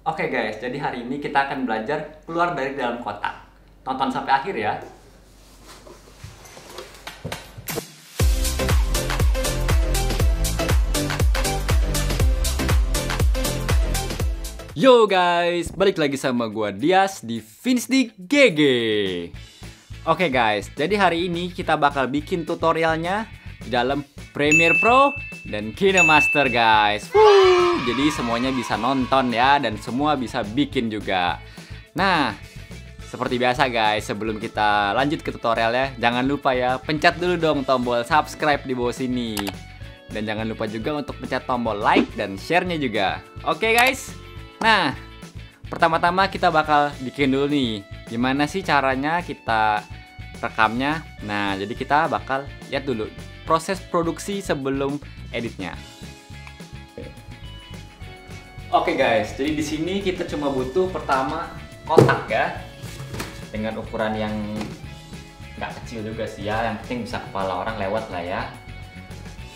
Oke guys, jadi hari ini kita akan belajar keluar dari dalam kotak. Tonton sampai akhir ya. Yo guys, balik lagi sama gua Dias di Finsdi GG. Oke guys, jadi hari ini kita bakal bikin tutorialnya di dalam Premiere Pro dan KineMaster guys. Jadi semuanya bisa nonton ya, dan semua bisa bikin juga. Nah, seperti biasa guys, sebelum kita lanjut ke tutorialnya, jangan lupa ya, pencet dulu dong tombol subscribe di bawah sini. Dan jangan lupa juga untuk pencet tombol like dan share-nya juga. Oke guys. Nah, pertama-tama kita bakal bikin dulu nih, gimana sih caranya kita rekamnya. Nah, jadi kita bakal lihat dulu proses produksi sebelum editnya. Oke guys, jadi di sini kita cuma butuh pertama kotak ya, dengan ukuran yang nggak kecil juga sih ya, yang penting bisa kepala orang lewat lah ya.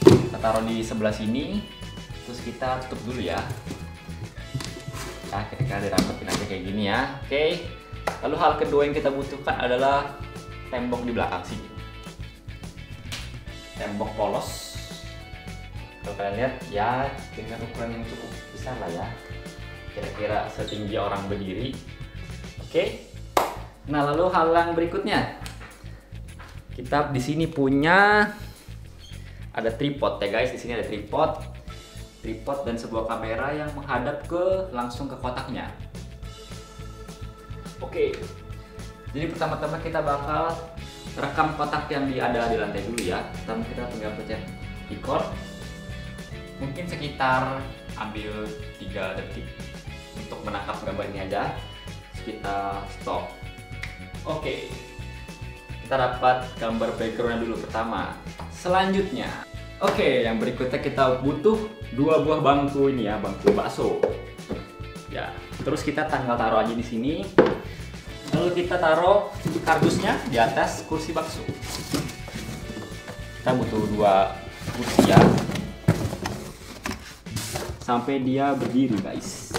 Kita taruh di sebelah sini, terus kita tutup dulu ya. Nah, kira-kira dirapetin aja kayak gini ya. Oke. Lalu hal kedua yang kita butuhkan adalah tembok di belakang sini. Tembok polos. Kalau kalian lihat ya, dengan ukuran yang cukup besar lah ya. Kira-kira setinggi orang berdiri. Oke. Nah, lalu hal yang berikutnya. Kita di sini punya ada tripod ya guys. Di sini ada tripod dan sebuah kamera yang menghadap langsung ke kotaknya. Oke. Jadi pertama-tama kita bakal rekam kotak yang ada di lantai dulu ya. Pertama kita tinggal pencet record. Mungkin sekitar ambil 3 detik untuk menangkap gambar ini aja. Terus kita stop. Oke. Kita dapat gambar backgroundnya dulu pertama. Selanjutnya, oke, yang berikutnya kita butuh 2 buah bangku ini ya, bangku bakso. Ya, terus kita tinggal taruh aja di sini. Lalu kita taruh kardusnya di atas kursi bakso. Kita butuh 2 kursi ya, sampai dia berdiri guys.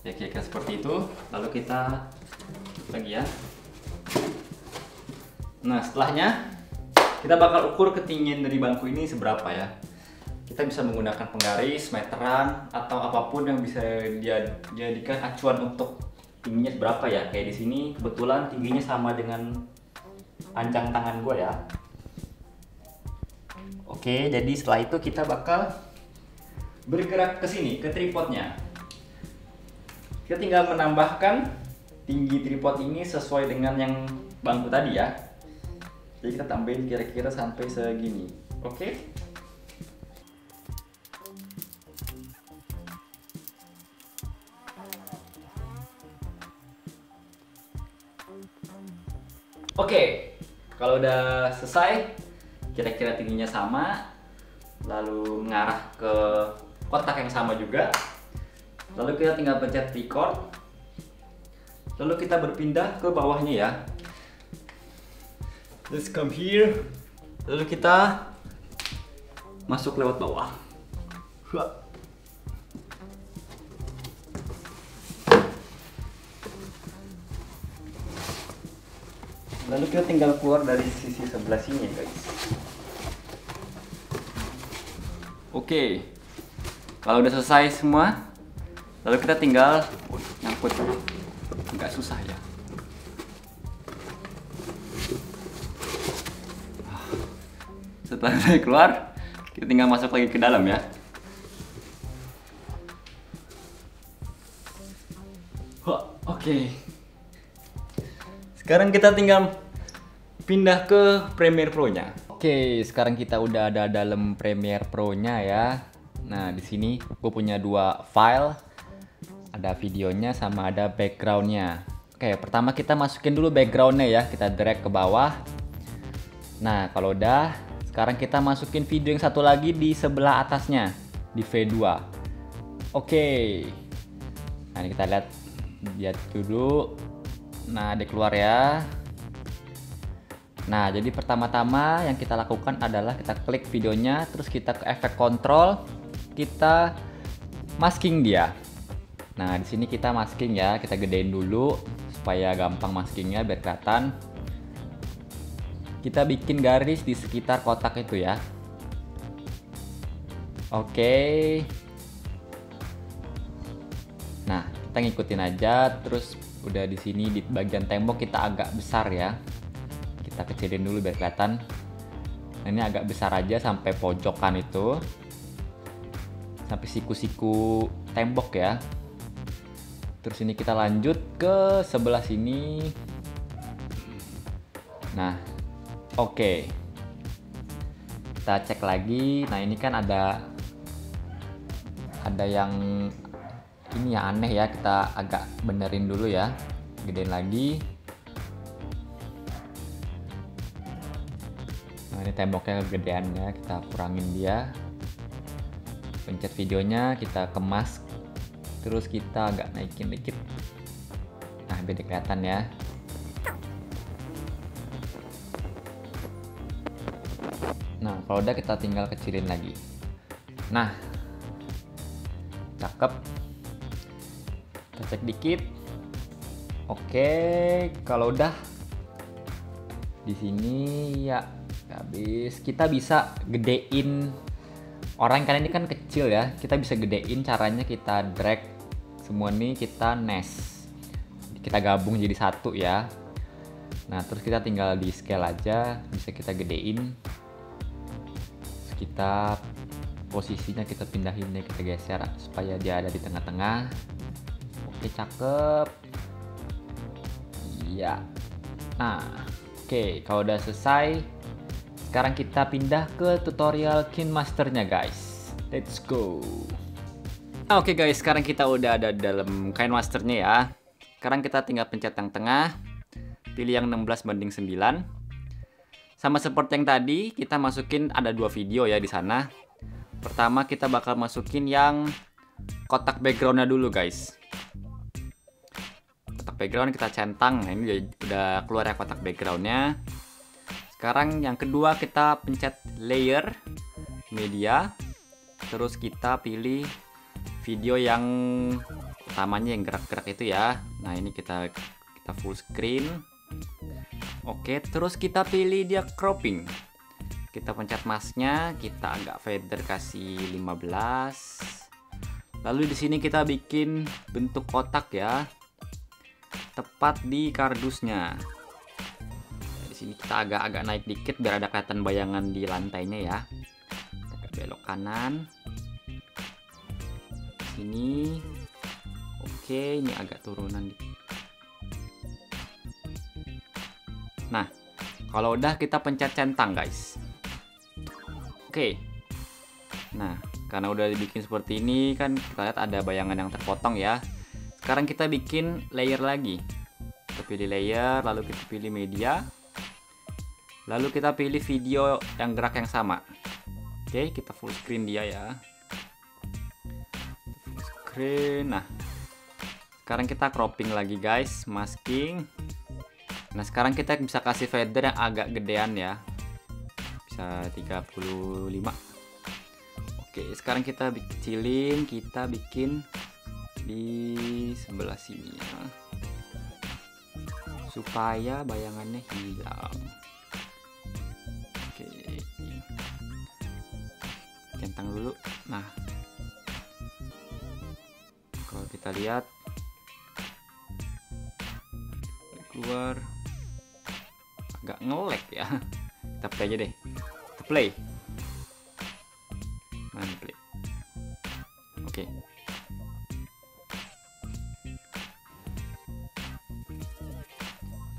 Ya, kira-kira seperti itu. Lalu kita lagi ya. Nah, setelahnya kita bakal ukur ketinggian dari bangku ini seberapa ya. Kita bisa menggunakan penggaris, meteran, atau apapun yang bisa dia jadikan acuan untuk tingginya seberapa ya. Kayak di sini kebetulan tingginya sama dengan panjang tangan gue ya. Oke, jadi setelah itu kita bakal bergerak ke sini, ke tripodnya. Kita tinggal menambahkan tinggi tripod ini sesuai dengan yang bangku tadi ya. Jadi kita tambahin kira-kira sampai segini. Oke. Oke, kalau udah selesai, kira-kira tingginya sama, lalu mengarah ke kotak yang sama juga. Lalu kita tinggal pencet record. Lalu kita berpindah ke bawahnya ya. Let's come here. Lalu kita masuk lewat bawah. Lalu kita tinggal keluar dari sisi sebelah sini guys. Oke. Kalau udah selesai semua, lalu kita tinggal nyangkut. Nggak susah ya. Setelah saya keluar, kita tinggal masuk lagi ke dalam ya. Oke. Sekarang kita tinggal pindah ke Premiere Pro-nya. Oke, sekarang kita udah ada dalam Premiere Pro-nya ya. Nah, di sini gue punya 2 file. Ada videonya sama ada background-nya. Oke, pertama kita masukin dulu background-nya ya. Kita drag ke bawah. Nah, kalau udah, sekarang kita masukin video yang satu lagi di sebelah atasnya, di V2. Oke. Nah, ini kita lihat dulu. Nah, dia keluar ya. Nah, jadi pertama-tama yang kita lakukan adalah kita klik videonya, terus kita ke efek kontrol, kita masking dia. Nah, di sini kita masking ya, kita gedein dulu supaya gampang maskingnya biar kelihatan. Kita bikin garis di sekitar kotak itu ya. Oke. Nah, kita ngikutin aja, terus udah di sini di bagian tembok kita agak besar ya. Kita kecilin dulu biar kelihatan. Nah, ini agak besar aja sampai pojokan itu, sampai siku-siku tembok ya. Terus ini kita lanjut ke sebelah sini. Nah, oke. Kita cek lagi. Nah, ini kan ada yang ini yang aneh ya. Kita agak benerin dulu ya. Gedein lagi. Nah, ini temboknya kegedean ya, kita kurangin dia. Pencet videonya, kita kemas, terus kita agak naikin dikit. Nah, biar kelihatan ya. Nah, kalau udah kita tinggal kecilin lagi. Nah, cakep. Kita cek dikit. Oke, kalau udah di sini ya habis, kita bisa gedein orang, karena ini kan kecil ya. Kita bisa gedein, caranya kita drag semua nih, kita nest, kita gabung jadi satu ya. Nah, terus kita tinggal di scale aja, bisa kita gedein. Terus kita posisinya kita pindahin deh, kita geser supaya dia ada di tengah-tengah. Oke, cakep. Iya. Nah, oke, kalau udah selesai, sekarang kita pindah ke tutorial KineMaster-nya guys. Let's go. Oke guys, sekarang kita udah ada dalam KineMaster-nya ya. Sekarang kita tinggal pencet yang tengah, pilih yang 16:9. Sama seperti yang tadi, kita masukin ada 2 video ya di sana. Pertama kita bakal masukin yang kotak background-nya dulu guys. Kotak background kita centang. Nah, ini udah keluar ya kotak background-nya. Sekarang yang kedua kita pencet layer, media, terus kita pilih video yang utamanya yang gerak-gerak itu ya. Nah, ini kita full screen. Oke, terus kita pilih dia cropping. Kita pencet masknya, kita agak fader kasih 15. Lalu di sini kita bikin bentuk kotak ya, tepat di kardusnya. Sini kita agak naik dikit biar ada kelihatan bayangan di lantainya ya. Kita belok kanan. Sini. Oke, ini agak turunan dikit. Nah, kalau udah kita pencet centang guys. Oke. Nah, karena udah dibikin seperti ini kan kita lihat ada bayangan yang terpotong ya. Sekarang kita bikin layer lagi. Kita pilih layer, lalu kita pilih media. Lalu kita pilih video yang gerak yang sama. Oke, kita full screen dia ya. Full screen. Nah, sekarang kita cropping lagi guys, masking. Nah, sekarang kita bisa kasih fader yang agak gedean ya. Bisa 35. Oke, sekarang kita kecilin, kita bikin di sebelah sini ya. Supaya bayangannya hilang. Centang dulu. Nah, kalau kita lihat keluar agak nge-lag ya. Kita play aja deh. Kita play. Mana play? Oke.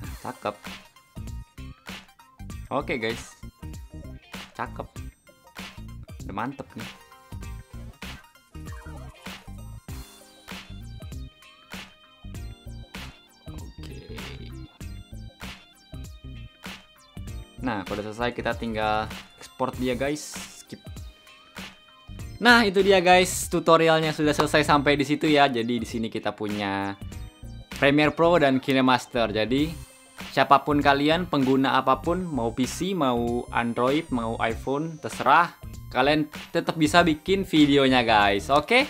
Nah, cakep. Oke guys, cakep. Udah mantep nih. Oke. Nah, kalau udah selesai kita tinggal export dia guys. Skip. Nah, itu dia guys, tutorialnya sudah selesai sampai di situ ya. Jadi di sini kita punya Premiere Pro dan KineMaster. Jadi siapapun kalian, pengguna apapun, mau PC, mau Android, mau iPhone, terserah, kalian tetap bisa bikin videonya guys. Oke?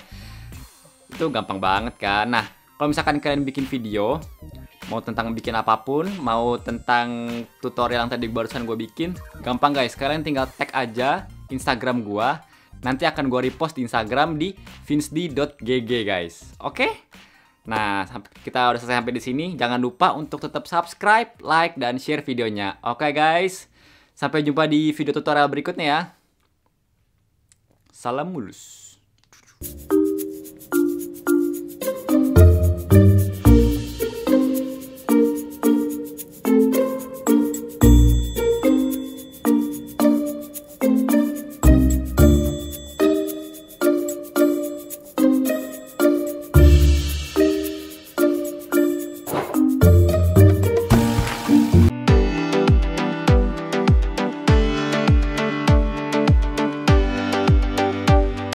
Itu gampang banget kan. Nah, kalau misalkan kalian bikin video, mau tentang bikin apapun, mau tentang tutorial yang tadi barusan gue bikin, gampang guys. Kalian tinggal tag aja Instagram gue, nanti akan gue repost di Instagram di vinsdi.gg guys. Oke? Nah, kita udah selesai sampai di sini. Jangan lupa untuk tetap subscribe, like, dan share videonya. Oke guys, sampai jumpa di video tutorial berikutnya ya. Salam mulus.